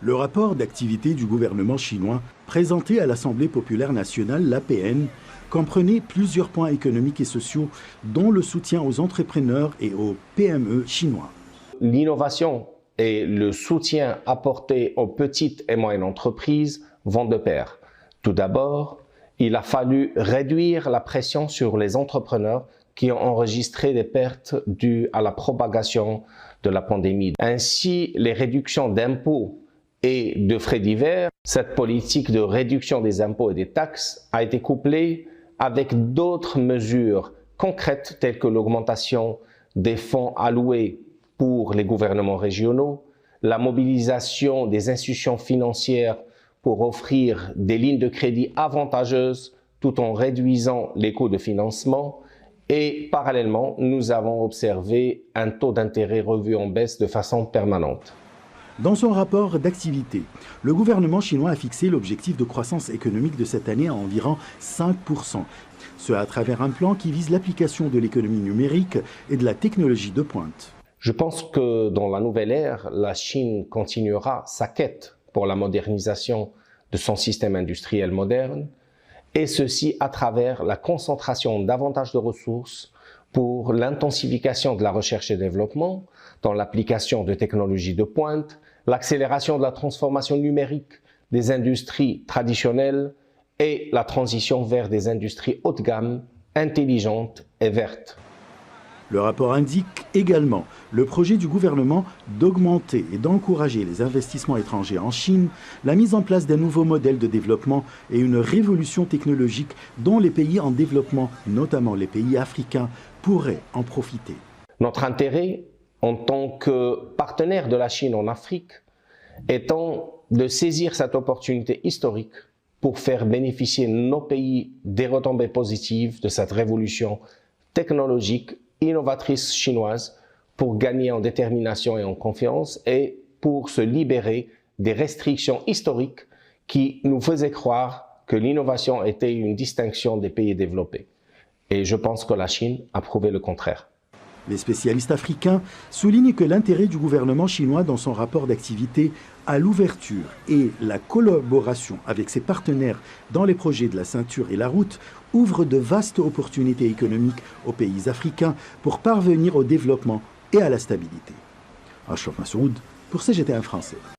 Le rapport d'activité du gouvernement chinois, présenté à l'Assemblée populaire nationale, l'APN, comprenait plusieurs points économiques et sociaux, dont le soutien aux entrepreneurs et aux PME chinois. L'innovation et le soutien apporté aux petites et moyennes entreprises vont de pair. Tout d'abord, il a fallu réduire la pression sur les entrepreneurs qui ont enregistré des pertes dues à la propagation de la pandémie. Ainsi, les réductions d'impôts et de frais divers, cette politique de réduction des impôts et des taxes a été couplée avec d'autres mesures concrètes telles que l'augmentation des fonds alloués pour les gouvernements régionaux, la mobilisation des institutions financières pour offrir des lignes de crédit avantageuses tout en réduisant les coûts de financement. Et parallèlement, nous avons observé un taux d'intérêt revu en baisse de façon permanente. Dans son rapport d'activité, le gouvernement chinois a fixé l'objectif de croissance économique de cette année à environ 5%. Ce à travers un plan qui vise l'application de l'économie numérique et de la technologie de pointe. Je pense que dans la nouvelle ère, la Chine continuera sa quête pour la modernisation de son système industriel moderne, et ceci à travers la concentration davantage de ressources pour l'intensification de la recherche et développement, dans l'application de technologies de pointe, l'accélération de la transformation numérique des industries traditionnelles et la transition vers des industries haut de gamme, intelligentes et vertes. Le rapport indique également le projet du gouvernement d'augmenter et d'encourager les investissements étrangers en Chine, la mise en place d'un nouveau modèle de développement et une révolution technologique dont les pays en développement, notamment les pays africains, pourraient en profiter. Notre intérêt en tant que partenaire de la Chine en Afrique étant de saisir cette opportunité historique pour faire bénéficier nos pays des retombées positives de cette révolution technologique innovatrice chinoise pour gagner en détermination et en confiance et pour se libérer des restrictions historiques qui nous faisaient croire que l'innovation était une distinction des pays développés. Et je pense que la Chine a prouvé le contraire. Les spécialistes africains soulignent que l'intérêt du gouvernement chinois dans son rapport d'activité à l'ouverture et la collaboration avec ses partenaires dans les projets de la ceinture et la route ouvre de vastes opportunités économiques aux pays africains pour parvenir au développement et à la stabilité. Ashraf Massoud pour CGTN Français.